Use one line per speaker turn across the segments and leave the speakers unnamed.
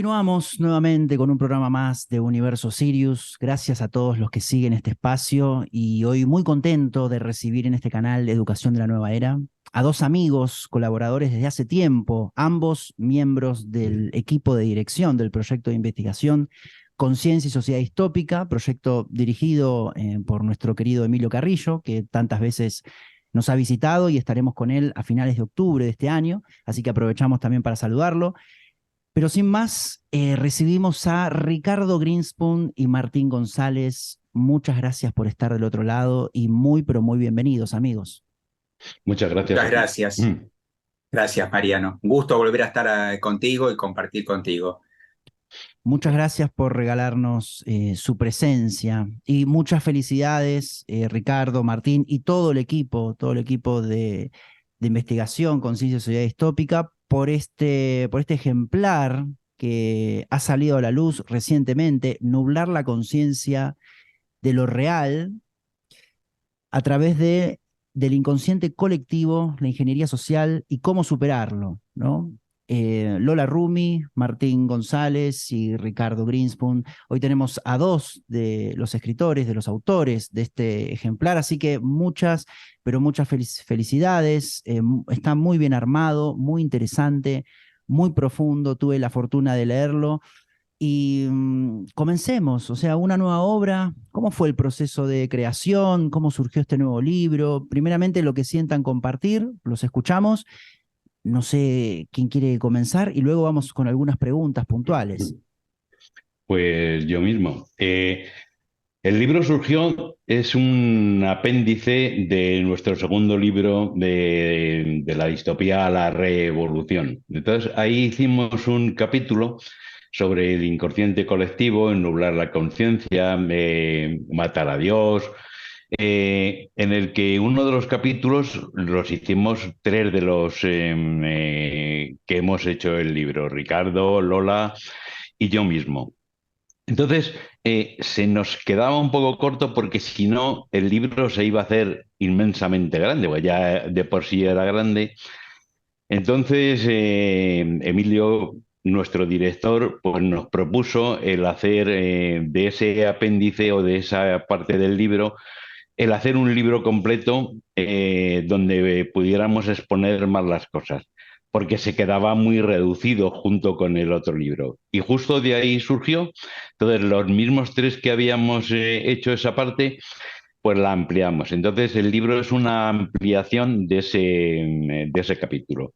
Continuamos nuevamente con un programa más de Universo Sirius. Gracias a todos los que siguen este espacio y hoy muy contento de recibir en este canal Educación de la Nueva Era a dos amigos, colaboradores desde hace tiempo, ambos miembros del equipo de dirección del proyecto de investigación Conciencia y Sociedad Distópica, proyecto dirigido por nuestro querido Emilio Carrillo, que tantas veces nos ha visitado y estaremos con él a finales de octubre de este año, así que aprovechamos también para saludarlo. Pero sin más, recibimos a Ricardo Greenspoon y Martín González. Muchas gracias por estar del otro lado y pero muy bienvenidos, amigos.
Muchas gracias
Muchas
a ti.
gracias. Gracias, Mariano. Un gusto volver a estar contigo y compartir contigo.
Muchas gracias por regalarnos su presencia y muchas felicidades, Ricardo, Martín y todo el equipo de investigación Conciencia y Sociedad Distópica por este ejemplar que ha salido a la luz recientemente, Nublar la conciencia de lo real a través del inconsciente colectivo, la ingeniería social y cómo superarlo, ¿no? Lola Rumi, Martín González y Ricardo Greenspoon. Hoy tenemos a dos de los escritores, de los autores de este ejemplar, así que pero muchas felicidades. Está muy bien armado, muy interesante, muy profundo. Tuve la fortuna de leerlo. Y comencemos, o sea, una nueva obra. ¿Cómo fue el proceso de creación? ¿Cómo surgió este nuevo libro? Primeramente, lo que sientan compartir, los escuchamos. No sé quién quiere comenzar y luego vamos con algunas preguntas puntuales.
Pues yo mismo. El libro surgió, es un apéndice de nuestro segundo libro de la distopía a la revolución. Entonces, ahí hicimos un capítulo sobre el inconsciente colectivo, ennublar la conciencia, matar a Dios, en el que uno de los capítulos los hicimos tres de los que hemos hecho el libro, Ricardo, Lola y yo mismo. Entonces, se nos quedaba un poco corto porque si no, el libro se iba a hacer inmensamente grande, pues ya de por sí era grande. Entonces, Emilio, nuestro director, pues nos propuso el hacer de ese apéndice o de esa parte del libro, el hacer un libro completo donde pudiéramos exponer más las cosas, porque se quedaba muy reducido junto con el otro libro. Y justo de ahí surgió, entonces los mismos tres que habíamos hecho esa parte, pues la ampliamos. Entonces el libro es una ampliación de ese capítulo.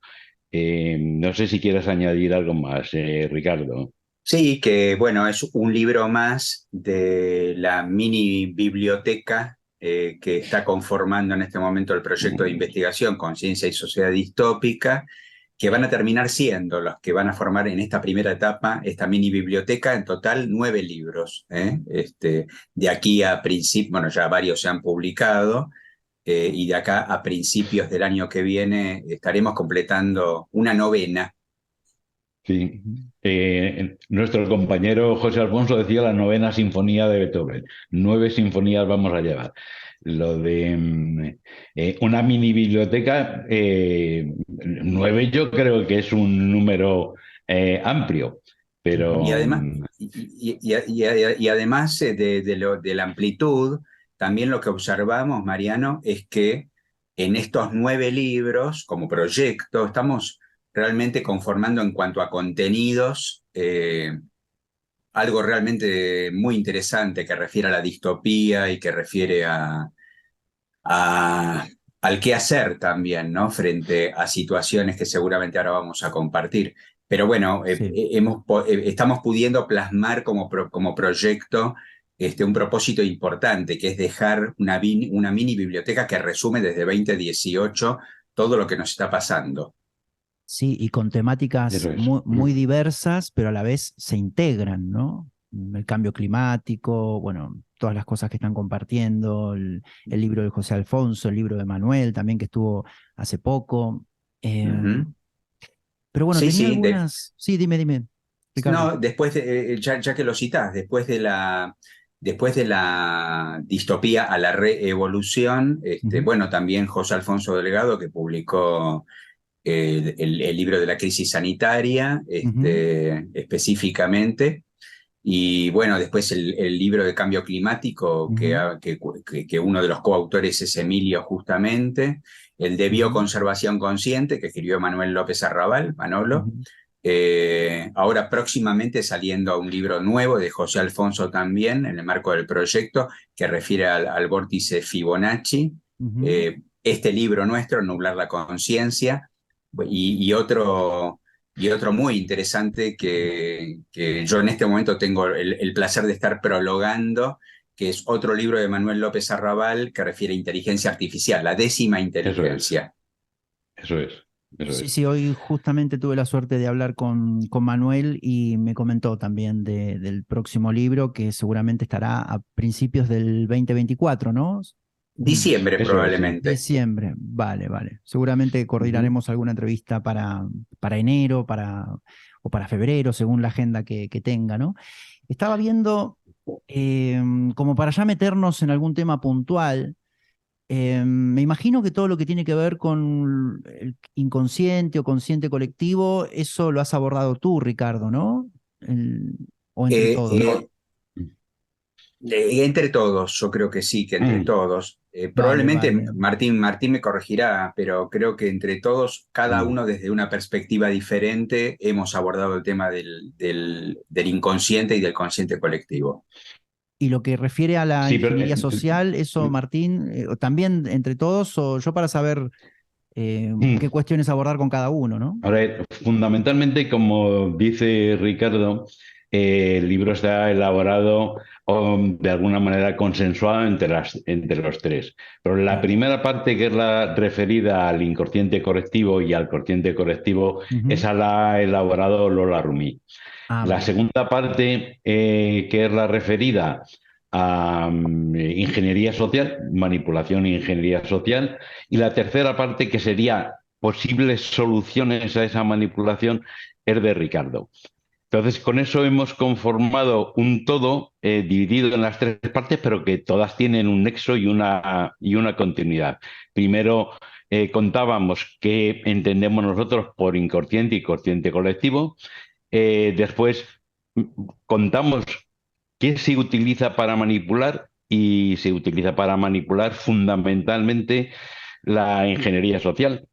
No sé si quieres añadir algo más, Ricardo.
Sí, que bueno, es un libro más de la mini biblioteca que está conformando en este momento el proyecto de investigación Conciencia y Sociedad Distópica, que van a terminar siendo los que van a formar en esta primera etapa esta mini biblioteca, en total 9 libros. De aquí a principio, bueno, ya varios se han publicado, y de acá a principios del año que viene estaremos completando una novena.
Sí. Nuestro compañero José Alfonso decía la novena sinfonía de Beethoven. 9 sinfonías vamos a llevar. Lo de una mini biblioteca, 9 yo creo que es un número amplio,
Y
pero
además, y además de la amplitud, también lo que observamos, Mariano, es que en estos 9 libros, como proyecto, estamos realmente conformando en cuanto a contenidos algo realmente muy interesante que refiere a la distopía y que refiere a- al qué hacer también, ¿no? Frente a situaciones que seguramente ahora vamos a compartir. Pero bueno,
Sí.
estamos pudiendo plasmar como proyecto un propósito importante, que es dejar una mini biblioteca que resume desde 2018 todo lo que nos está pasando.
Sí, y con temáticas
eso es.
muy diversas, pero a la vez se integran, ¿no? El cambio climático, bueno, todas las cosas que están compartiendo, el libro de José Alfonso, el libro de Manuel también que estuvo hace poco. Eh,
Ujú.
pero bueno,
Sí,
tenía
sí,
algunas. Sí, dime, Ricardo.
no, ya que lo citás, después de la distopía a la reevolución,
Ujú.
bueno, también José Alfonso Delgado, que publicó el libro de la crisis sanitaria, específicamente. Y bueno, después el libro de cambio climático, que uno de los coautores es Emilio justamente, el de bioconservación consciente, que escribió Manuel López Arrabal, Manolo. Ahora próximamente saliendo un libro nuevo de José Alfonso también, en el marco del proyecto, que refiere al vórtice Fibonacci. Este libro nuestro, Nublar la conciencia, y otro muy interesante que yo en este momento tengo el placer de estar prologando, que es otro libro de Manuel López Arrabal que refiere a inteligencia artificial, la 10ª inteligencia.
Eso es.
Sí, hoy justamente tuve la suerte de hablar con Manuel y me comentó también del próximo libro que seguramente estará a principios del 2024, ¿no?
Diciembre
Eso es, sí.
probablemente.
Diciembre, vale. Seguramente coordinaremos alguna entrevista para enero o para febrero, según la agenda que tenga, ¿no? Estaba viendo, como para ya meternos en algún tema puntual, me imagino que todo lo que tiene que ver con el inconsciente o consciente colectivo, eso lo has abordado tú, Ricardo, ¿no? O entre todos.
Entre todos, yo creo que sí, que entre todos.
Vale.
Probablemente Martín me corregirá, pero creo que entre todos, cada uno desde una perspectiva diferente, hemos abordado el tema del inconsciente y del consciente colectivo.
Y lo que refiere a la ingeniería social, eso, Martín, también entre todos, o yo para saber qué cuestiones abordar con cada uno, ¿no?
A ver, fundamentalmente, como dice Ricardo, el libro está elaborado de alguna manera consensuado entre los tres. Pero la primera parte, que es la referida al inconsciente colectivo y al consciente colectivo, esa la ha elaborado Lola Rumi. La segunda parte, que es la referida a ingeniería social, manipulación e ingeniería social, y la tercera parte, que sería posibles soluciones a esa manipulación, es de Ricardo. Entonces, con eso hemos conformado un todo dividido en las tres partes, pero que todas tienen un nexo y una continuidad. Primero, contábamos qué entendemos nosotros por inconsciente y consciente colectivo. Después, contamos qué se utiliza para manipular, y se utiliza para manipular fundamentalmente la ingeniería social.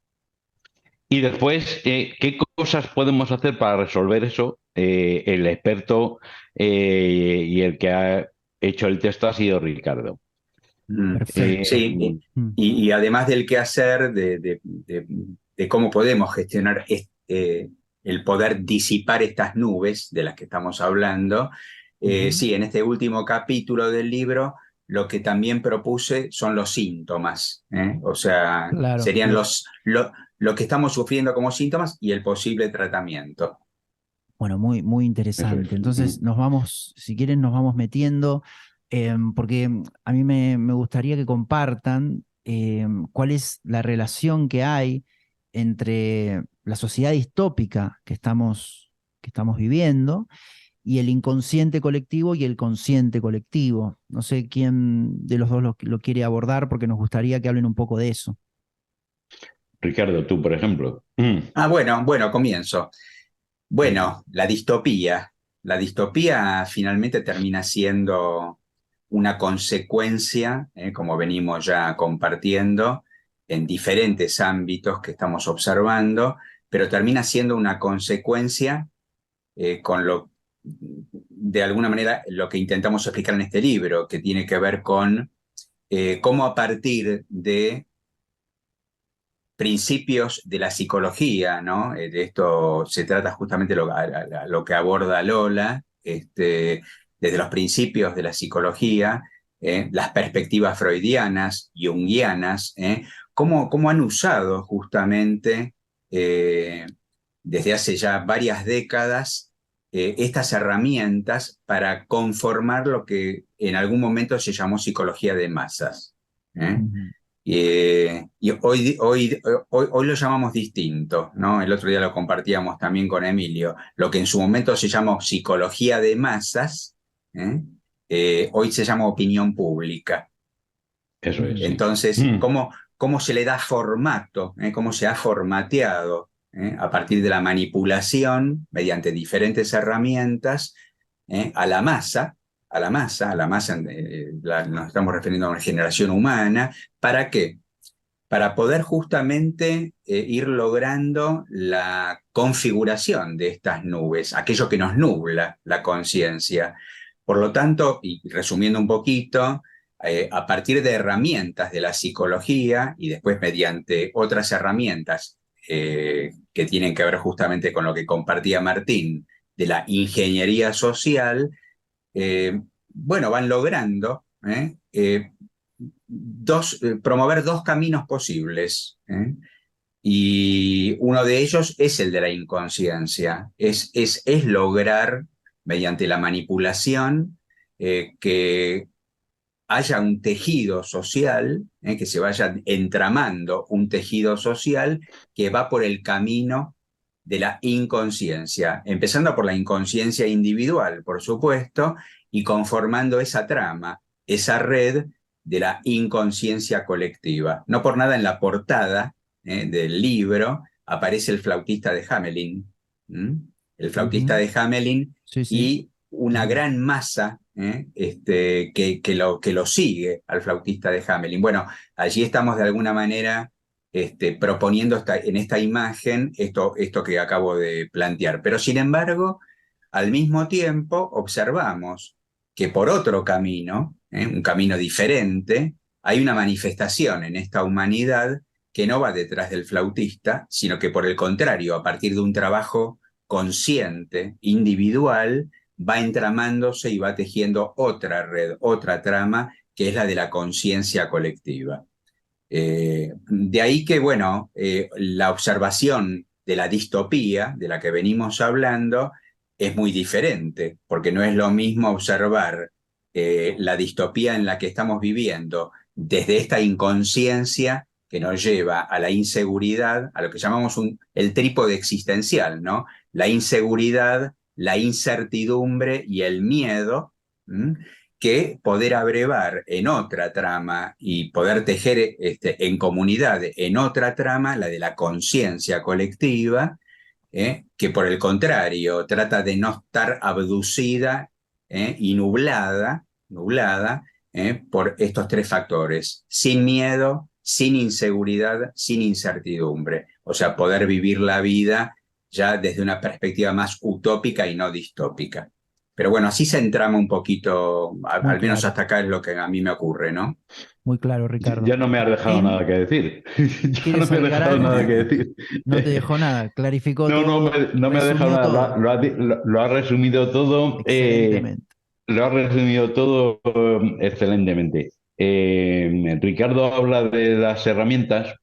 Y después, ¿qué cosas podemos hacer para resolver eso? El experto y el que ha hecho el texto ha sido Ricardo.
Perfecto.
Sí, y además del qué hacer, de cómo podemos gestionar el poder disipar estas nubes de las que estamos hablando, sí, en este último capítulo del libro, lo que también propuse son los síntomas, o sea, serían lo que estamos sufriendo como síntomas y el posible tratamiento.
Bueno, muy interesante. Entonces nos vamos, si quieren, nos vamos metiendo, porque a mí me gustaría que compartan cuál es la relación que hay entre la sociedad distópica que estamos viviendo y el inconsciente colectivo y el consciente colectivo. No sé quién de los dos lo quiere abordar, porque nos gustaría que hablen un poco de eso.
Ricardo, tú, por ejemplo.
Bueno, comienzo. Bueno, la distopía. La distopía finalmente termina siendo una consecuencia, como venimos ya compartiendo, en diferentes ámbitos que estamos observando, pero termina siendo una consecuencia con de alguna manera, lo que intentamos explicar en este libro, que tiene que ver con cómo a partir de principios de la psicología, ¿no? De esto se trata justamente lo que aborda Lola, desde los principios de la psicología, las perspectivas freudianas, junguianas, cómo han usado justamente desde hace ya varias décadas estas herramientas para conformar lo que en algún momento se llamó psicología de masas. Y hoy lo llamamos distinto, ¿no? El otro día lo compartíamos también con Emilio. Lo que en su momento se llamó psicología de masas, hoy se llama opinión pública.
Eso es.
Entonces,
Sí.
¿cómo cómo se le da formato, cómo se ha formateado a partir de la manipulación mediante diferentes herramientas a la masa, nos estamos refiriendo a una generación humana. ¿Para qué? Para poder justamente ir logrando la configuración de estas nubes, aquello que nos nubla la conciencia. Por lo tanto, y resumiendo un poquito, a partir de herramientas de la psicología y después mediante otras herramientas que tienen que ver justamente con lo que compartía Martín, de la ingeniería social, bueno, van logrando promover dos caminos posibles. Y uno de ellos es el de la inconsciencia, es lograr, mediante la manipulación, que haya un tejido social, que se vaya entramando un tejido social que va por el camino de la inconsciencia, empezando por la inconsciencia individual, por supuesto, y conformando esa trama, esa red de la inconsciencia colectiva. No por nada en la portada del libro aparece el flautista de Hamelin, el flautista de Hamelin
Sí, sí.
y una gran masa que lo sigue al flautista de Hamelin. Bueno, allí estamos de alguna manera proponiendo en esta imagen esto que acabo de plantear. Pero sin embargo, al mismo tiempo observamos que por otro camino, un camino diferente, hay una manifestación en esta humanidad que no va detrás del flautista, sino que por el contrario, a partir de un trabajo consciente, individual, va entramándose y va tejiendo otra red, otra trama, que es la de la conciencia colectiva. De ahí que, bueno, la observación de la distopía, de la que venimos hablando, es muy diferente, porque no es lo mismo observar la distopía en la que estamos viviendo desde esta inconsciencia que nos lleva a la inseguridad, a lo que llamamos el trípode existencial, ¿no? La inseguridad, la incertidumbre y el miedo, que poder abrevar en otra trama y poder tejer en comunidad en otra trama, la de la conciencia colectiva, que por el contrario trata de no estar abducida y nublada por estos tres factores: sin miedo, sin inseguridad, sin incertidumbre. O sea, poder vivir la vida ya desde una perspectiva más utópica y no distópica. Pero bueno, así se entrama un poquito,
Muy
al menos
claro,
hasta acá es lo que a mí me ocurre, ¿no?
muy claro, Ricardo.
Ya no me has dejado
Martín,
nada que decir. Ya no
¿quieres
me has
agregar
dejado nada
algo?
que decir.
No te dejó nada, clarificó
No,
todo,
no me ha dejado
resumió
nada.
todo
Lo ha resumido todo.
excelentemente.
Lo ha resumido todo excelentemente. Ricardo habla de las herramientas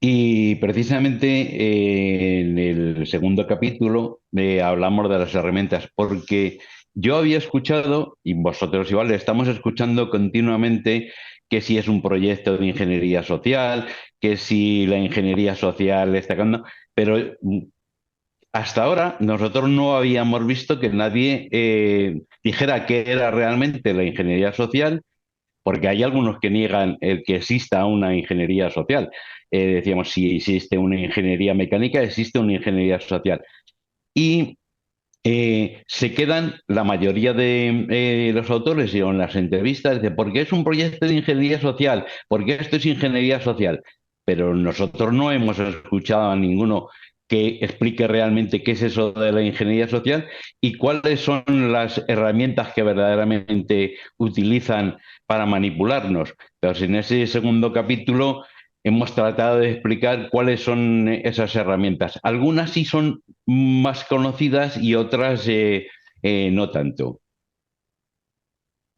y precisamente en el segundo capítulo hablamos de las herramientas, porque yo había escuchado, y vosotros igual, estamos escuchando continuamente que si es un proyecto de ingeniería social, que si la ingeniería social está ganando, pero hasta ahora nosotros no habíamos visto que nadie dijera qué era realmente la ingeniería social, porque hay algunos que niegan el que exista una ingeniería social. Decíamos, si existe una ingeniería mecánica, existe una ingeniería social. Y se quedan la mayoría de los autores y en las entrevistas de por qué es un proyecto de ingeniería social, por qué esto es ingeniería social. Pero nosotros no hemos escuchado a ninguno que explique realmente qué es eso de la ingeniería social y cuáles son las herramientas que verdaderamente utilizan para manipularnos. Pero en ese segundo capítulo hemos tratado de explicar cuáles son esas herramientas. Algunas sí son más conocidas y otras no tanto.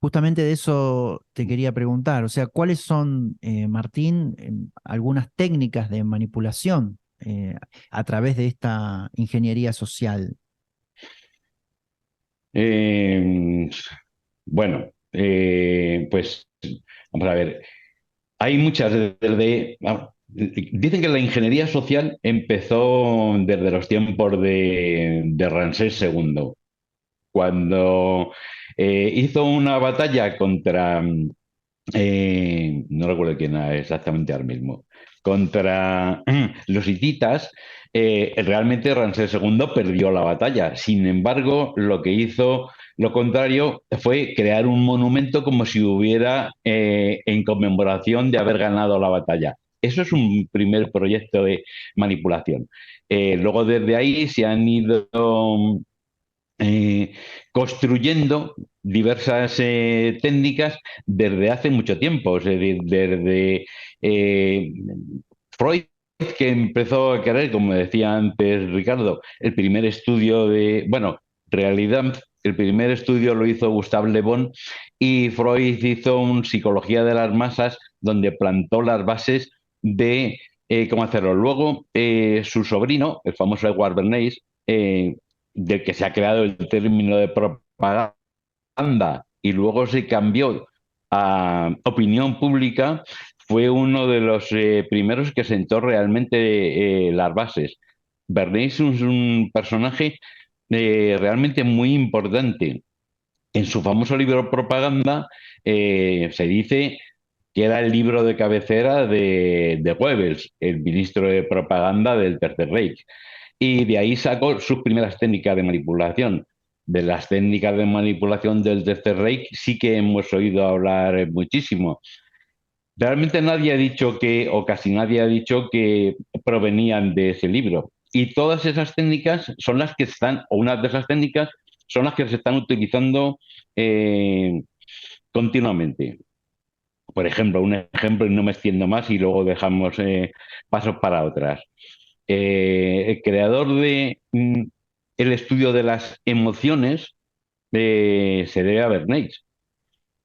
Justamente de eso te quería preguntar, o sea, ¿cuáles son, Martín, algunas técnicas de manipulación a través de esta ingeniería social?
Eh, bueno, pues vamos a ver. Hay muchas dicen que la ingeniería social empezó desde los tiempos de Ramsés II, cuando hizo una batalla contra no recuerdo quién era exactamente ahora mismo, contra los hititas, realmente Ramsés II perdió la batalla. Sin embargo, lo que hizo lo contrario fue crear un monumento como si hubiera en conmemoración de haber ganado la batalla. Eso es un primer proyecto de manipulación. Luego desde ahí se han ido eh, construyendo diversas técnicas desde hace mucho tiempo, es decir, desde eh, Freud, que empezó a querer, como decía antes Ricardo, el primer estudio de, bueno, en realidad el primer estudio lo hizo Gustave Le Bon y Freud hizo un Psicología de las masas donde plantó las bases de cómo hacerlo. Luego, su sobrino, el famoso Edward Bernays, del que se ha creado el término de propaganda y luego se cambió a opinión pública, fue uno de los primeros que sentó realmente las bases. Bernays es un personaje realmente muy importante. En su famoso libro Propaganda se dice que era el libro de cabecera de Goebbels, el ministro de propaganda del Tercer Reich. Y de ahí sacó sus primeras técnicas de manipulación. De las técnicas de manipulación del Tercer Reich sí que hemos oído hablar muchísimo. Realmente nadie ha dicho que, o casi nadie ha dicho que provenían de ese libro. Y todas esas técnicas son las que están, o una de esas técnicas son las que se están utilizando continuamente. Por ejemplo, un ejemplo, y no me extiendo más, y luego dejamos pasos para otras. El creador de el estudio de las emociones se debe a Bernays.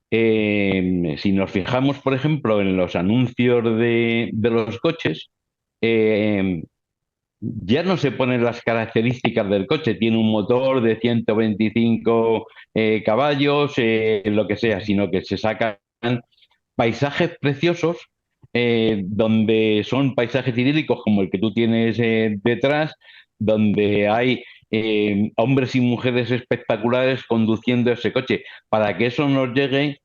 Si nos fijamos, por ejemplo, en los anuncios de los coches, eh, ya no se ponen las características del coche, tiene un motor de 125 caballos, lo que sea, sino que se sacan paisajes preciosos, donde son paisajes idílicos como el que tú tienes detrás, donde hay hombres y mujeres espectaculares conduciendo ese coche, para que eso nos llegue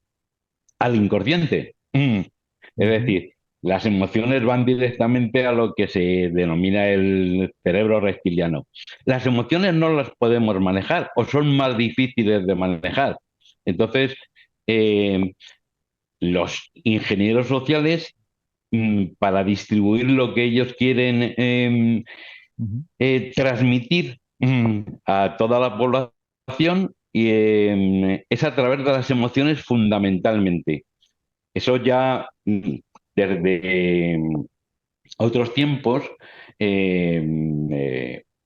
al inconsciente. Es decir, las emociones van directamente a lo que se denomina el cerebro reptiliano. Las emociones no las podemos manejar o son más difíciles de manejar. Entonces, eh, los ingenieros sociales, para distribuir lo que ellos quieren transmitir a toda la población, es a través de las emociones fundamentalmente. Eso ya desde otros tiempos,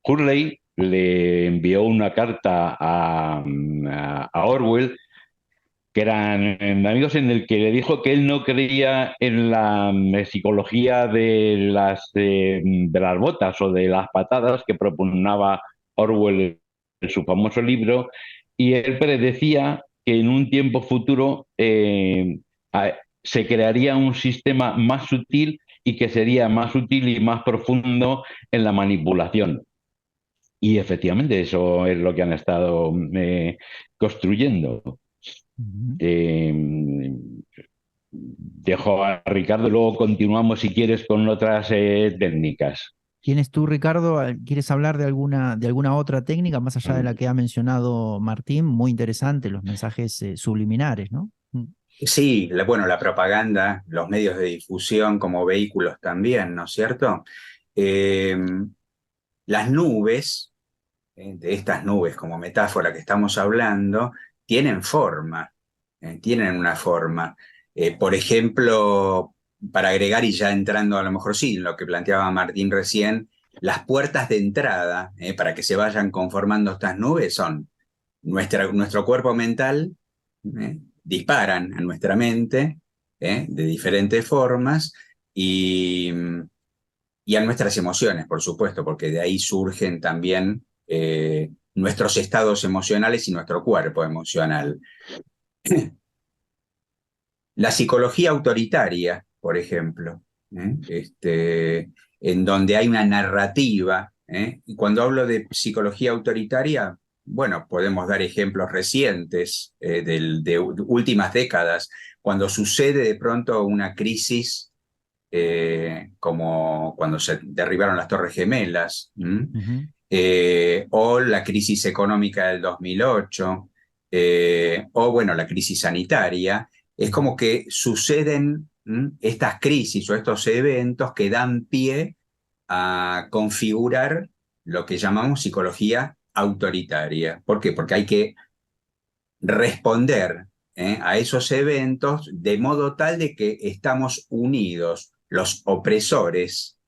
Hurley le envió una carta a Orwell, que eran amigos, en el que le dijo que él no creía en la psicología de las botas o de las patadas que propugnaba Orwell en su famoso libro, y él predecía que en un tiempo futuro se crearía un sistema más sutil y que sería más útil y más profundo en la manipulación. Y efectivamente eso es lo que han estado construyendo. Eh, Dejo a Ricardo, luego continuamos si quieres con otras técnicas.
¿Tienes tú, Ricardo, quieres hablar de alguna otra técnica más allá de la que ha mencionado Martín? Muy interesante, los mensajes subliminares, ¿no?
Sí, bueno, la propaganda, los medios de difusión como vehículos también, ¿no es cierto? Eh, las nubes, de estas nubes como metáfora que estamos hablando, tienen forma, tienen una forma. Por ejemplo, para agregar y ya entrando a lo mejor sí, en lo que planteaba Martín recién, las puertas de entrada para que se vayan conformando estas nubes son nuestro cuerpo mental, disparan a nuestra mente de diferentes formas y, y a nuestras emociones, por supuesto, porque de ahí surgen también nuestros estados emocionales y nuestro cuerpo emocional. La psicología autoritaria, por ejemplo, en donde hay una narrativa, y cuando hablo de psicología autoritaria, bueno, podemos dar ejemplos recientes de últimas décadas, cuando sucede de pronto una crisis, como cuando se derribaron las Torres Gemelas, o la crisis económica del 2008, o bueno, la crisis sanitaria. Es como que suceden estas crisis o estos eventos que dan pie a configurar lo que llamamos psicología autoritaria. ¿Por qué? Porque hay que responder a esos eventos de modo tal de que estamos unidos los opresores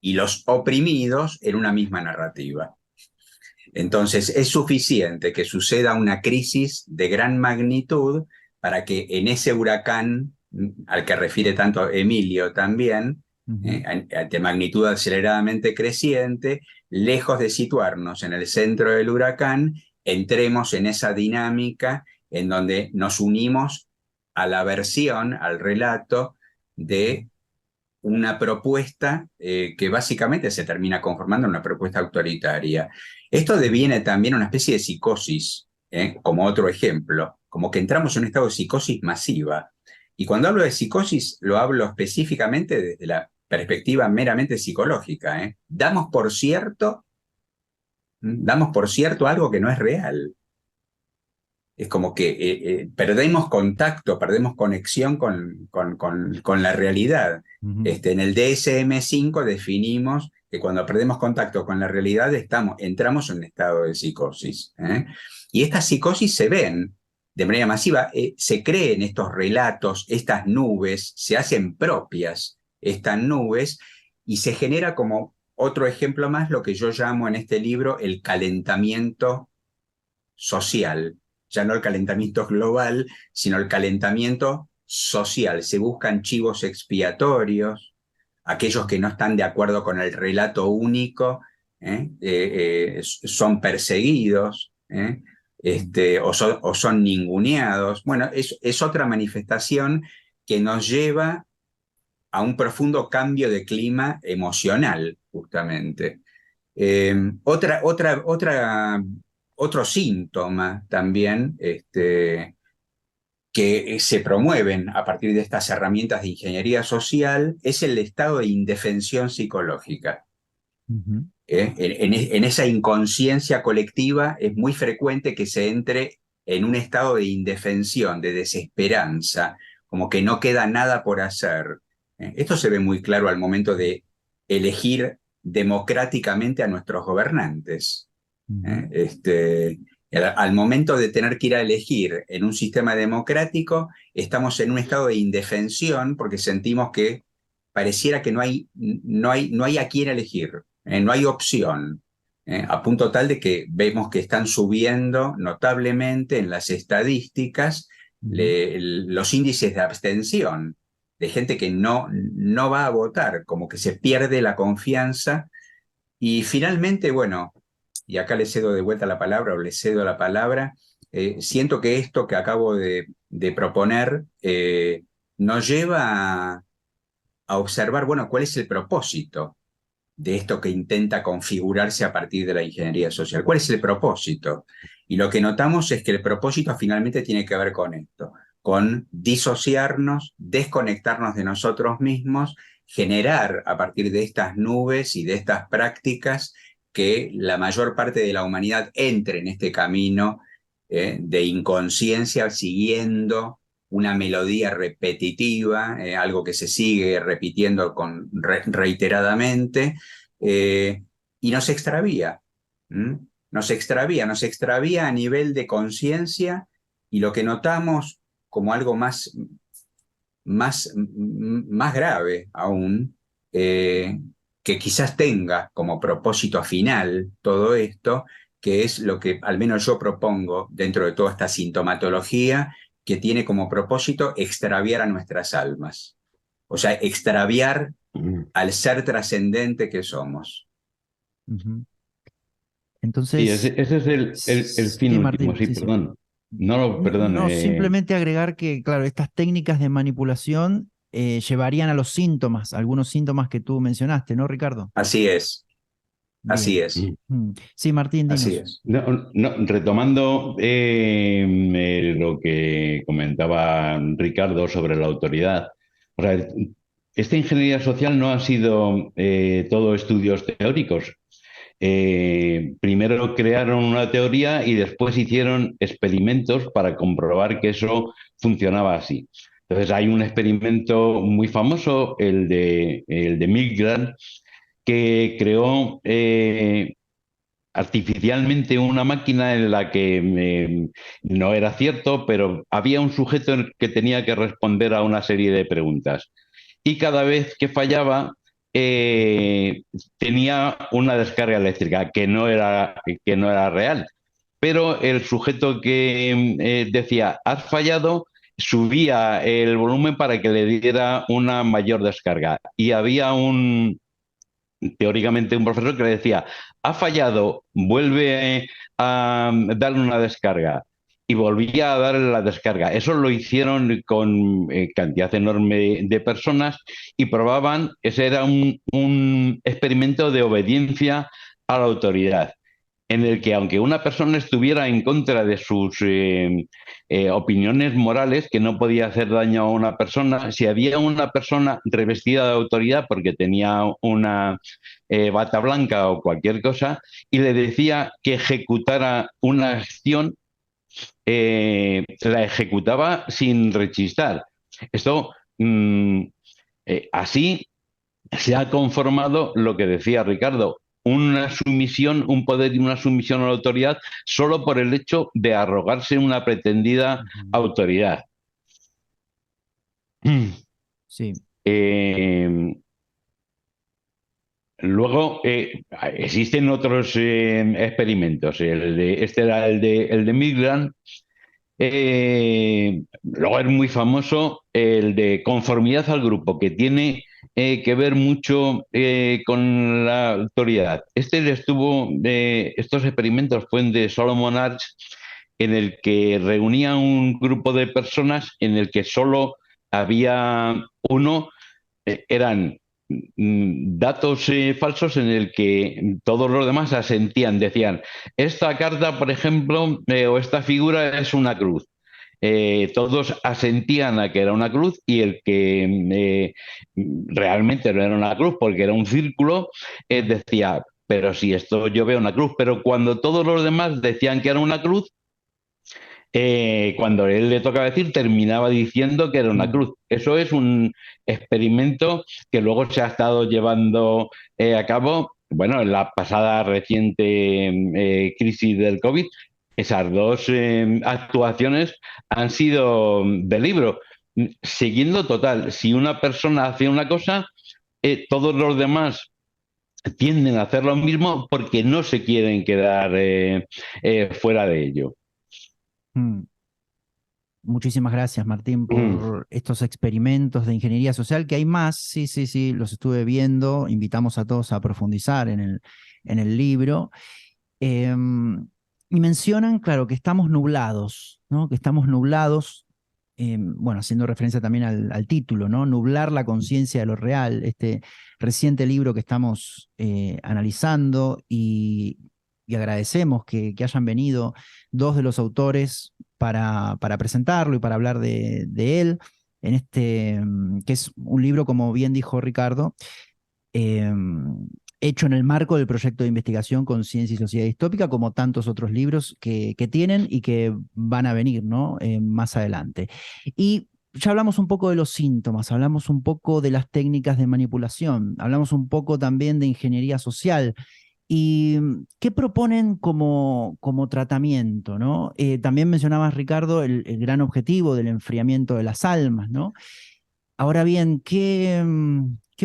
y los oprimidos en una misma narrativa. Entonces, es suficiente que suceda una crisis de gran magnitud para que en ese huracán, al que refiere tanto Emilio también, de magnitud aceleradamente creciente, lejos de situarnos en el centro del huracán, entremos en esa dinámica en donde nos unimos a la versión, al relato de una propuesta que básicamente se termina conformando en una propuesta autoritaria. Esto deviene también una especie de psicosis, como otro ejemplo, como que entramos en un estado de psicosis masiva. Y cuando hablo de psicosis, lo hablo específicamente desde la perspectiva meramente psicológica. Damos por cierto algo que no es real. Es como que perdemos contacto, perdemos conexión con la realidad. En el DSM-5 definimos que cuando perdemos contacto con la realidad entramos en un estado de psicosis. Y estas psicosis se ven de manera masiva, se creen estos relatos, estas nubes, se hacen propias estas nubes y se genera como otro ejemplo más lo que yo llamo en este libro el calentamiento social. Ya no el calentamiento global, sino el calentamiento social. Se buscan chivos expiatorios, aquellos que no están de acuerdo con el relato único, son perseguidos, o son ninguneados. Bueno, es otra manifestación que nos lleva a un profundo cambio de clima emocional, justamente. Otro síntoma también que se promueven a partir de estas herramientas de ingeniería social es el estado de indefensión psicológica. En esa inconsciencia colectiva es muy frecuente que se entre en un estado de indefensión, de desesperanza, como que no queda nada por hacer. Esto se ve muy claro al momento de elegir democráticamente a nuestros gobernantes. Al momento de tener que ir a elegir en un sistema democrático, estamos en un estado de indefensión porque sentimos que pareciera que no hay a quién elegir, no hay opción, a punto tal de que vemos que están subiendo notablemente en las estadísticas los índices de abstención, de gente que no va a votar, como que se pierde la confianza. Y finalmente, bueno, y acá le cedo de vuelta la palabra, o le cedo la palabra, siento que esto que acabo de proponer nos lleva a observar, bueno, cuál es el propósito de esto que intenta configurarse a partir de la ingeniería social. ¿Cuál es el propósito? Y lo que notamos es que el propósito finalmente tiene que ver con esto, con disociarnos, desconectarnos de nosotros mismos, generar a partir de estas nubes y de estas prácticas que la mayor parte de la humanidad entre en este camino de inconsciencia siguiendo una melodía repetitiva, algo que se sigue repitiendo reiteradamente, y nos extravía. Nos extravía a nivel de conciencia, y lo que notamos como algo más grave aún, que quizás tenga como propósito final todo esto, que es lo que al menos yo propongo dentro de toda esta sintomatología, que tiene como propósito extraviar a nuestras almas. O sea, extraviar al ser trascendente que somos.
Entonces,
sí, ese es el fin
sí,
último,
Martín,
sí,
sí.
perdón. No, perdón.
No, simplemente agregar que, claro, estas técnicas de manipulación llevarían a los síntomas, algunos síntomas que tú mencionaste, ¿no, Ricardo?
Así es. Así
Bien.
es,
Sí, Martín,
así
dinos.
es.
No, no, retomando lo que comentaba Ricardo sobre la autoridad. O sea, esta ingeniería social no ha sido todo estudios teóricos. Primero crearon una teoría y después hicieron experimentos para comprobar que eso funcionaba así. Entonces hay un experimento muy famoso, el de Milgram, que creó artificialmente una máquina en la que no era cierto, pero había un sujeto en el que tenía que responder a una serie de preguntas. Y cada vez que fallaba, eh, tenía una descarga eléctrica que no era real. Pero el sujeto que decía, has fallado, subía el volumen para que le diera una mayor descarga. Y había teóricamente un profesor que le decía, ha fallado, vuelve a darle una descarga. Y volvía a darle la descarga. Eso lo hicieron con cantidad enorme de personas y probaban, ese era un experimento de obediencia a la autoridad en el que aunque una persona estuviera en contra de sus opiniones morales, que no podía hacer daño a una persona, si había una persona revestida de autoridad porque tenía una bata blanca o cualquier cosa, y le decía que ejecutara una acción, la ejecutaba sin rechistar. Esto, así se ha conformado lo que decía Ricardo, una sumisión, un poder y una sumisión a la autoridad solo por el hecho de arrogarse una pretendida
Ujú.
autoridad.
Sí.
Eh, Luego existen otros experimentos. Este era el de Milgram. Luego es muy famoso el de conformidad al grupo, que tiene que ver mucho con la autoridad. Estos experimentos fueron de Solomon Asch, en el que reunía un grupo de personas en el que solo había uno, eran datos falsos en el que todos los demás asentían, decían, esta carta, por ejemplo, o esta figura es una cruz. Todos asentían a que era una cruz y el que realmente no era una cruz porque era un círculo, decía, pero si esto yo veo una cruz, pero cuando todos los demás decían que era una cruz, cuando él le tocaba decir, terminaba diciendo que era una
Mm.
cruz. Eso es un experimento que luego se ha estado llevando a cabo, bueno, en la pasada reciente crisis del COVID. Esas dos actuaciones han sido de libro. Siguiendo total, si una persona hace una cosa, todos los demás tienden a hacer lo mismo porque no se quieren quedar fuera de ello.
Mm. Muchísimas gracias, Martín, por estos experimentos de ingeniería social, que hay más, sí, sí, sí, los estuve viendo, invitamos a todos a profundizar en el libro. Y mencionan, claro, que estamos nublados, ¿no? Que estamos nublados, bueno, haciendo referencia también al título, ¿no? Nublar la conciencia de lo real, este reciente libro que estamos analizando y agradecemos que hayan venido dos de los autores para presentarlo y para hablar de él, en que es un libro, como bien dijo Ricardo, eh, hecho en el marco del proyecto de investigación Conciencia y Sociedad Distópica, como tantos otros libros que tienen y que van a venir, ¿no? Más adelante. Y ya hablamos un poco de los síntomas, hablamos un poco de las técnicas de manipulación, hablamos un poco también de ingeniería social. ¿Y qué proponen como tratamiento, ¿no? También mencionabas, Ricardo, el gran objetivo del enfriamiento de las almas, ¿no? Ahora bien, ¿qué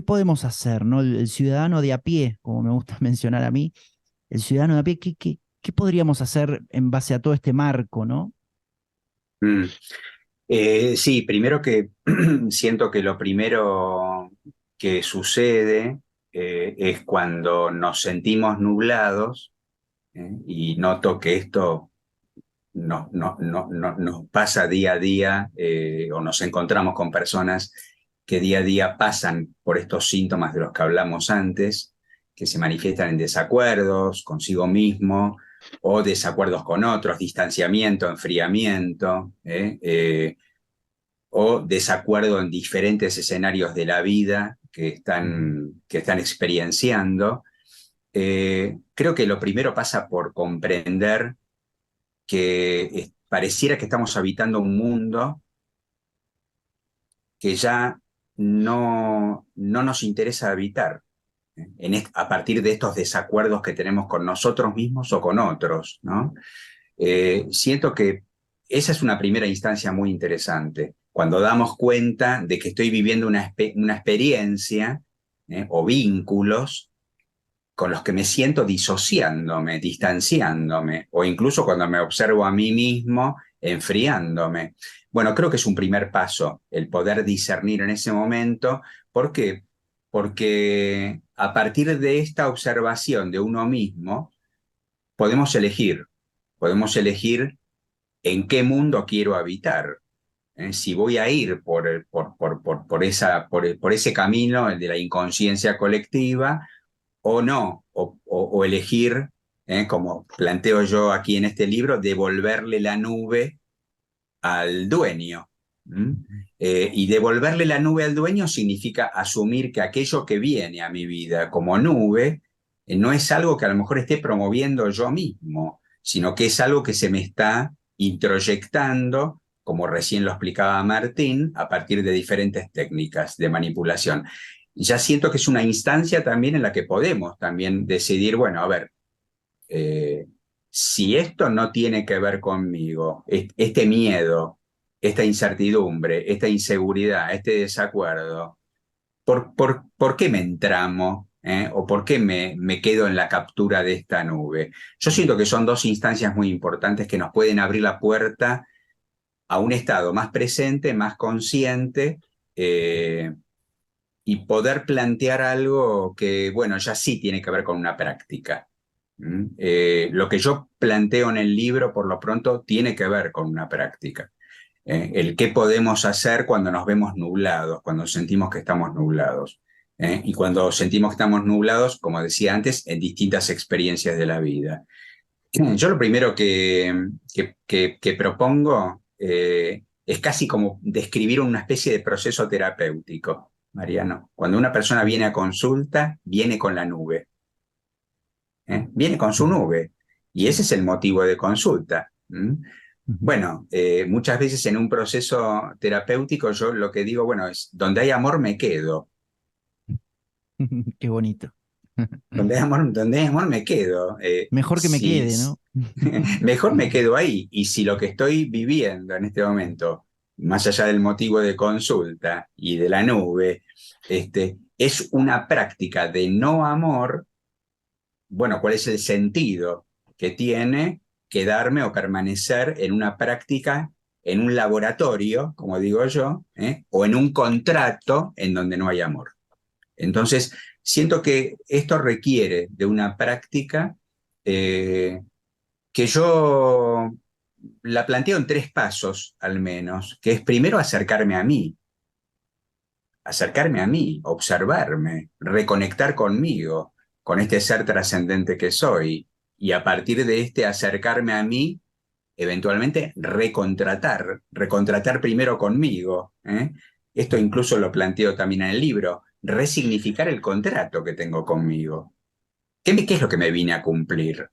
podemos hacer, ¿no? El ciudadano de a pie, como me gusta mencionar a mí, el ciudadano de a pie, ¿qué podríamos hacer en base a todo este marco, ¿no?
Mm. Sí, primero que siento que lo primero que sucede es cuando nos sentimos nublados, y noto que esto nos pasa día a día, o nos encontramos con personas que día a día pasan por estos síntomas de los que hablamos antes. que se manifiestan en desacuerdos consigo mismo o desacuerdos con otros, distanciamiento, enfriamiento, o desacuerdo en diferentes escenarios de la vida que están experienciando. Creo que lo primero pasa por comprender que pareciera que estamos habitando un mundo que ya no nos interesa habitar, a partir de estos desacuerdos que tenemos con nosotros mismos o con otros, ¿no? Siento que esa es una primera instancia muy interesante, cuando damos cuenta de que estoy viviendo una experiencia o vínculos con los que me siento disociándome, distanciándome, o incluso cuando me observo a mí mismo enfriándome. Bueno, creo que es un primer paso el poder discernir en ese momento. ¿Por qué? Porque a partir de esta observación de uno mismo, podemos elegir en qué mundo quiero habitar. Si voy a ir por ese camino, el de la inconsciencia colectiva, o no, o elegir, como planteo yo aquí en este libro, devolverle la nube al dueño. Y devolverle la nube al dueño significa asumir que aquello que viene a mi vida como nube no es algo que a lo mejor esté promoviendo yo mismo, sino que es algo que se me está introyectando, como recién lo explicaba Martín, a partir de diferentes técnicas de manipulación. Ya siento que es una instancia también en la que podemos también decidir, bueno, a ver, si esto no tiene que ver conmigo, este miedo, esta incertidumbre, esta inseguridad, este desacuerdo, ¿por qué me entramo? ¿O por qué me quedo en la captura de esta nube? Yo siento que son dos instancias muy importantes que nos pueden abrir la puerta a un estado más presente, más consciente, y poder plantear algo que, bueno, ya sí tiene que ver con una práctica. Lo que yo planteo en el libro, por lo pronto, tiene que ver con una práctica. El qué podemos hacer cuando nos vemos nublados, cuando sentimos que estamos nublados. Y cuando sentimos que estamos nublados, como decía antes, en distintas experiencias de la vida. Yo lo primero que propongo es casi como describir una especie de proceso terapéutico, Mariano. Cuando una persona viene a consulta, viene con la nube. Viene con su nube. Y ese es el motivo de consulta. Bueno, muchas veces en un proceso terapéutico yo lo que digo, bueno, es donde hay amor me quedo.
Qué bonito.
Donde hay amor me quedo.
Mejor que me quede, ¿no?
Mejor me quedo ahí. Y si lo que estoy viviendo en este momento, más allá del motivo de consulta y de la nube, es una práctica de no amor, bueno, ¿cuál es el sentido que tiene quedarme o permanecer en una práctica, en un laboratorio, como digo yo, o en un contrato en donde no hay amor? Entonces, siento que esto requiere de una práctica que yo la planteo en 3 pasos al menos, que es primero acercarme a mí, observarme, reconectar conmigo, con este ser trascendente que soy, y a partir de este acercarme a mí, eventualmente recontratar primero conmigo. Esto incluso lo planteo también en el libro, resignificar el contrato que tengo conmigo. ¿Qué es lo que me vine a cumplir?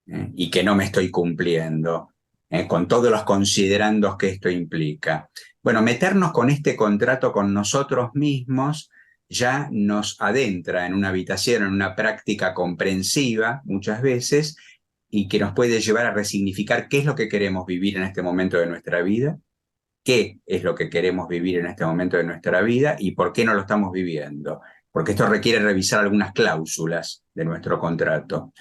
Y que no me estoy cumpliendo, con todos los considerandos que esto implica. Bueno, meternos con este contrato con nosotros mismos ya nos adentra en una habitación, en una práctica comprensiva muchas veces, y que nos puede llevar a resignificar qué es lo que queremos vivir en este momento de nuestra vida, qué es lo que queremos vivir en este momento de nuestra vida y por qué no lo estamos viviendo. Porque esto requiere revisar algunas cláusulas de nuestro contrato.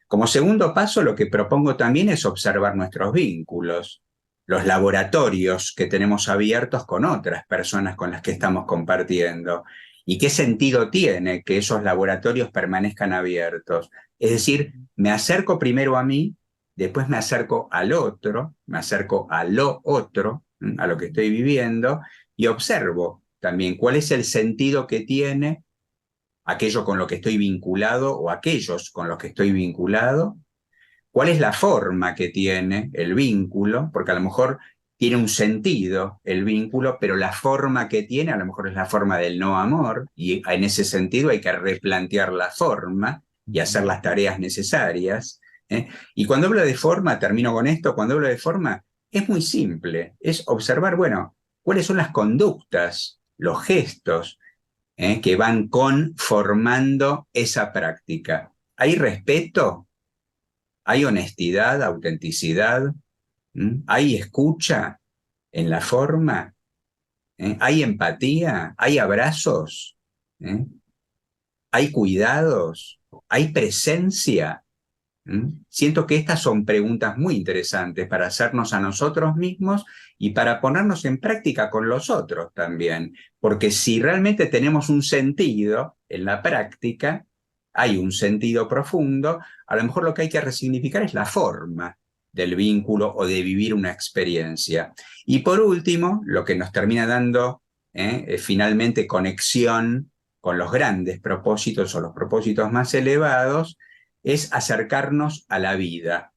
Como segundo paso, lo que propongo también es observar nuestros vínculos, los laboratorios que tenemos abiertos con otras personas con las que estamos compartiendo. ¿Y qué sentido tiene que esos laboratorios permanezcan abiertos? Es decir, me acerco primero a mí, después me acerco al otro, me acerco a lo otro, a lo que estoy viviendo, y observo también cuál es el sentido que tiene aquello con lo que estoy vinculado o aquellos con los que estoy vinculado, cuál es la forma que tiene el vínculo, porque a lo mejor tiene un sentido el vínculo, pero la forma que tiene a lo mejor es la forma del no amor, y en ese sentido hay que replantear la forma y hacer las tareas necesarias. Y cuando hablo de forma, termino con esto, cuando hablo de forma, es muy simple, es observar, bueno, cuáles son las conductas, los gestos, que van conformando esa práctica. ¿Hay respeto? ¿Hay honestidad, autenticidad? ¿Hay escucha en la forma? ¿Hay empatía? ¿Hay abrazos? ¿Eh? ¿Hay cuidados? ¿Hay presencia? Siento que estas son preguntas muy interesantes para hacernos a nosotros mismos y para ponernos en práctica con los otros también, porque si realmente tenemos un sentido en la práctica, hay un sentido profundo, a lo mejor lo que hay que resignificar es la forma del vínculo o de vivir una experiencia. Y por último, lo que nos termina dando finalmente conexión con los grandes propósitos o los propósitos más elevados, es acercarnos a la vida.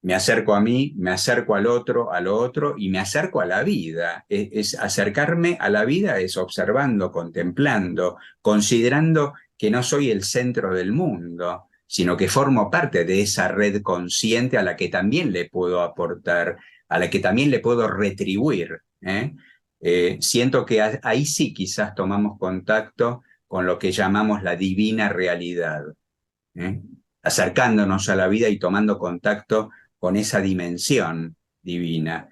Me acerco a mí, me acerco al otro, a lo otro, y me acerco a la vida. Acercarme a la vida es observando, contemplando, considerando que no soy el centro del mundo, sino que formo parte de esa red consciente a la que también le puedo aportar, a la que también le puedo retribuir. Siento que ahí sí quizás tomamos contacto con lo que llamamos la divina realidad, ¿eh? Acercándonos a la vida y tomando contacto con esa dimensión divina.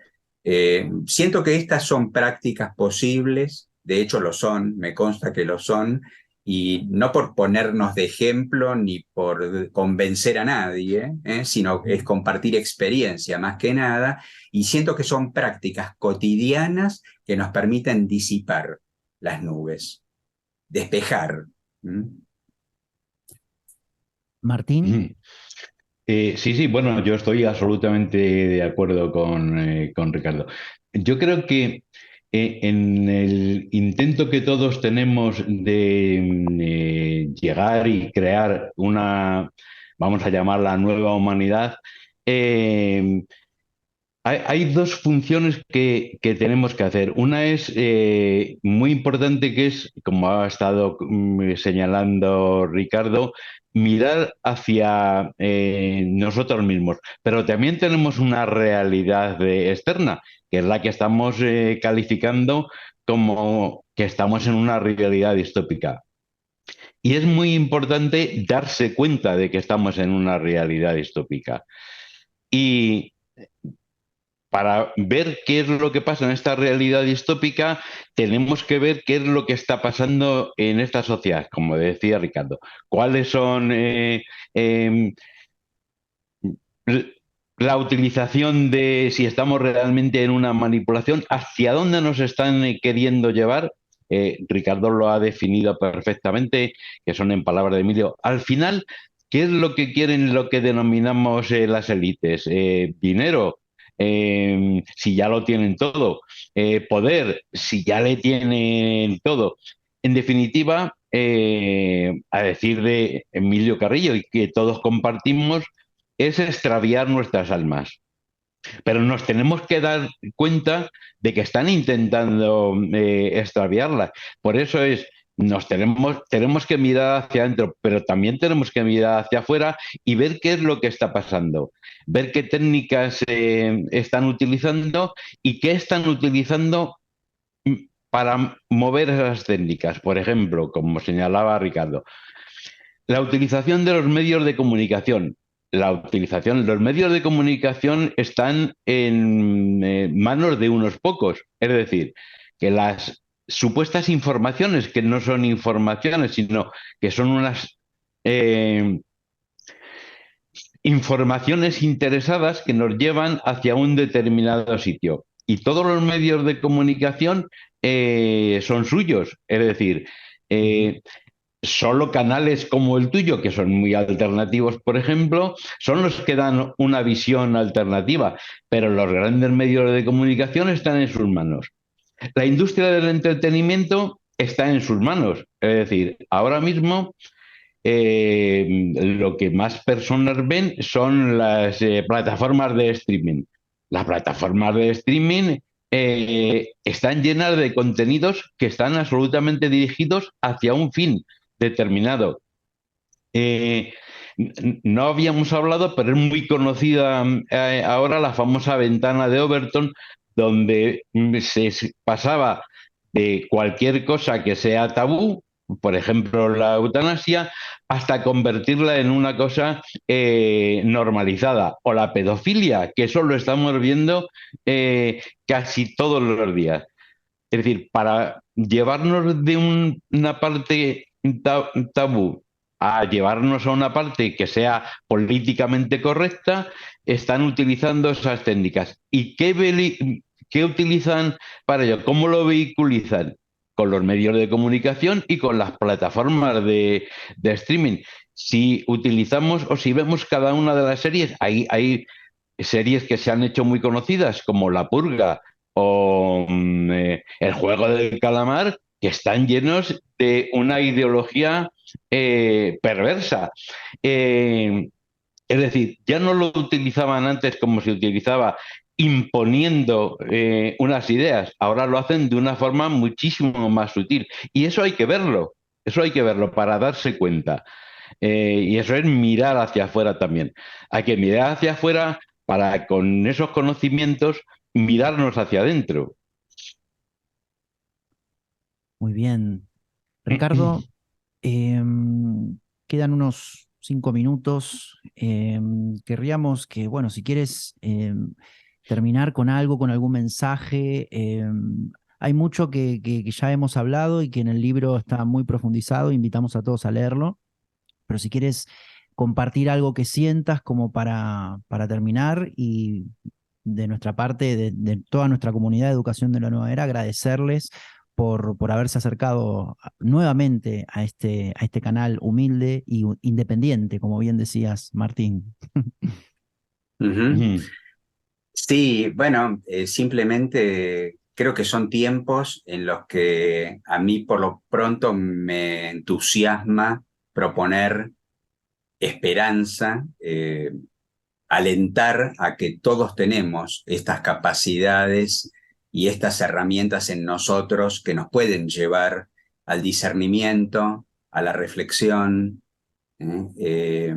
Siento que estas son prácticas posibles, de hecho lo son, me consta que lo son, y no por ponernos de ejemplo ni por convencer a nadie, sino es compartir experiencia más que nada, y siento que son prácticas cotidianas que nos permiten disipar las nubes, despejar.
Martín.
Sí, sí, bueno, yo estoy absolutamente de acuerdo con Ricardo. Yo creo que en el intento que todos tenemos de llegar y crear una, vamos a llamarla nueva humanidad, eh, hay dos funciones que tenemos que hacer. Una es muy importante, que es, como ha estado señalando Ricardo, mirar hacia nosotros mismos. Pero también tenemos una realidad externa, que es la que estamos calificando como que estamos en una realidad distópica. Y es muy importante darse cuenta de que estamos en una realidad distópica. Y para ver qué es lo que pasa en esta realidad distópica, tenemos que ver qué es lo que está pasando en esta sociedad, como decía Ricardo. ¿Cuáles son la utilización de si estamos realmente en una manipulación? ¿Hacia dónde nos están queriendo llevar? Ricardo lo ha definido perfectamente, que son en palabras de Emilio. Al final, ¿qué es lo que quieren, lo que denominamos las élites? Dinero, si ya lo tienen todo. Poder, si ya le tienen todo. En definitiva, a decir de Emilio Carrillo, y que todos compartimos, es extraviar nuestras almas. Pero nos tenemos que dar cuenta de que están intentando extraviarlas. Por eso tenemos que mirar hacia adentro, pero también tenemos que mirar hacia afuera y ver qué es lo que está pasando, ver qué técnicas están utilizando y qué están utilizando para mover esas técnicas. Por ejemplo, como señalaba Ricardo, la utilización de los medios de comunicación. Los medios de comunicación están en manos de unos pocos. Es decir, que las supuestas informaciones, que no son informaciones, sino que son unas informaciones interesadas que nos llevan hacia un determinado sitio. Y todos los medios de comunicación son suyos. Es decir, solo canales como el tuyo, que son muy alternativos, por ejemplo, son los que dan una visión alternativa, pero los grandes medios de comunicación están en sus manos. La industria del entretenimiento está en sus manos. Es decir, ahora mismo lo que más personas ven son las plataformas de streaming. Las plataformas de streaming están llenas de contenidos que están absolutamente dirigidos hacia un fin determinado. Eh, no habíamos hablado, pero es muy conocida ahora la famosa ventana de Overton, donde se pasaba de cualquier cosa que sea tabú, por ejemplo la eutanasia, hasta convertirla en una cosa normalizada, o la pedofilia, que eso lo estamos viendo casi todos los días. Es decir, para llevarnos de una parte tabú a llevarnos a una parte que sea políticamente correcta, están utilizando esas técnicas. ¿Y qué utilizan para ello? ¿Cómo lo vehiculizan? Con los medios de comunicación y con las plataformas de streaming. Si utilizamos o si vemos cada una de las series, hay series que se han hecho muy conocidas, como La Purga o El Juego del Calamar, que están llenos de una ideología perversa. Eh, es decir, ya no lo utilizaban antes como se utilizaba imponiendo unas ideas, ahora lo hacen de una forma muchísimo más sutil. Y eso hay que verlo para darse cuenta. Y eso es mirar hacia afuera también. Hay que mirar hacia afuera para con esos conocimientos mirarnos hacia adentro.
Muy bien. Ricardo, quedan unos 5 minutos. Querríamos que, bueno, si quieres terminar con algo, con algún mensaje. Hay mucho que ya hemos hablado y que en el libro está muy profundizado. Invitamos a todos a leerlo. Pero si quieres compartir algo que sientas como para terminar y de nuestra parte, de toda nuestra comunidad de educación de la nueva era, agradecerles por haberse acercado nuevamente a este canal humilde y independiente, como bien decías, Martín.
Ujú.
Ujú.
Sí, bueno, simplemente creo que son tiempos en los que a mí por lo pronto me entusiasma proponer esperanza, alentar a que todos tenemos estas capacidades y estas herramientas en nosotros que nos pueden llevar al discernimiento, a la reflexión. ¿Eh?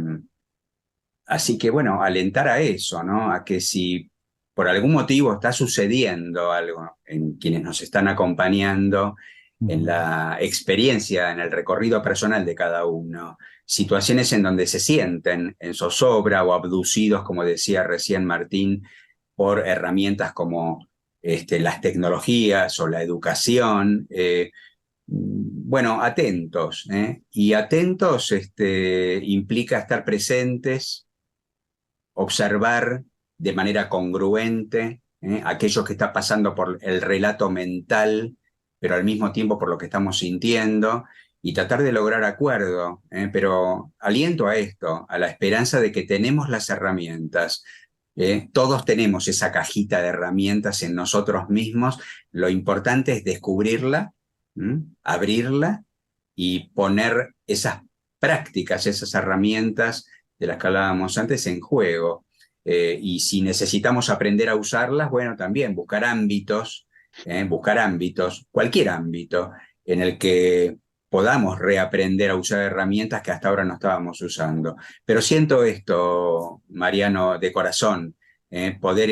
Así que bueno, alentar a eso, ¿no? A que si por algún motivo está sucediendo algo en quienes nos están acompañando, en
Ujú.
la experiencia, en el recorrido personal de cada uno, situaciones en donde se sienten en zozobra o abducidos, como decía recién Martín, por herramientas como las tecnologías o la educación. Bueno, atentos, ¿eh? Y atentos implica estar presentes, observar de manera congruente aquello que está pasando por el relato mental, pero al mismo tiempo por lo que estamos sintiendo, y tratar de lograr acuerdo. Pero aliento a esto, a la esperanza de que tenemos las herramientas. Todos tenemos esa cajita de herramientas en nosotros mismos. Lo importante es descubrirla, abrirla y poner esas prácticas, esas herramientas de las que hablábamos antes, en juego. Y si necesitamos aprender a usarlas, bueno, también buscar ámbitos, cualquier ámbito en el que podamos reaprender a usar herramientas que hasta ahora no estábamos usando. Pero siento esto, Mariano, de corazón, poder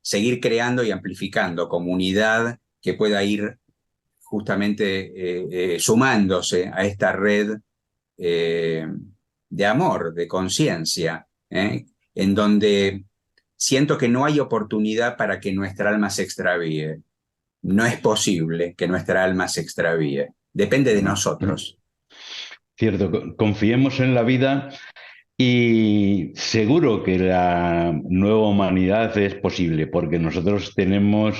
seguir creando y amplificando comunidad que pueda ir justamente sumándose a esta red eh, de amor, de conciencia, en donde siento que no hay oportunidad para que nuestra alma se extravíe. No es posible que nuestra alma se extravíe. Depende de nosotros.
Cierto, confiemos en la vida y seguro que la nueva humanidad es posible, porque nosotros tenemos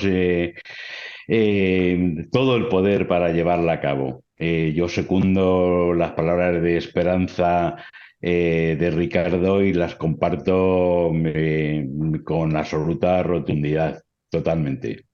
todo el poder para llevarla a cabo. Yo secundo las palabras de esperanza de Ricardo y las comparto con absoluta rotundidad, totalmente.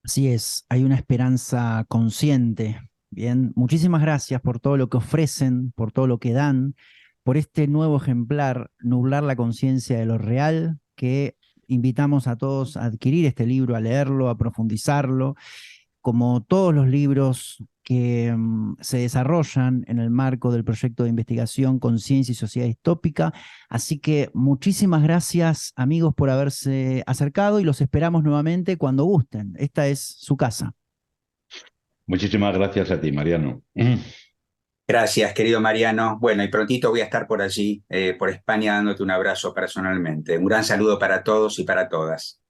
Así es, hay una esperanza consciente Bien, muchísimas gracias por todo lo que ofrecen, por todo lo que dan, por este nuevo ejemplar, Nublar la conciencia de lo real, que invitamos a todos a adquirir este libro, a leerlo, a profundizarlo, como todos los libros que se desarrollan en el marco del proyecto de investigación Conciencia y Sociedad Distópica. Así que muchísimas gracias, amigos, por haberse acercado y los esperamos nuevamente cuando gusten. Esta es su casa.
Muchísimas gracias a ti, Mariano.
Gracias, querido Mariano. Bueno, y prontito voy a estar por allí, por España, dándote un abrazo personalmente. Un gran saludo para todos y para todas.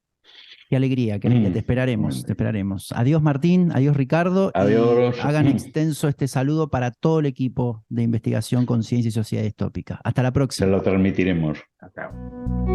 Qué alegría, te esperaremos, te esperaremos. Adiós Martín, adiós Ricardo.
Adiós.
Y hagan extenso este saludo para todo el equipo de investigación Conciencia y Sociedad Distópica. Hasta la próxima.
Se lo transmitiremos.
Hasta luego.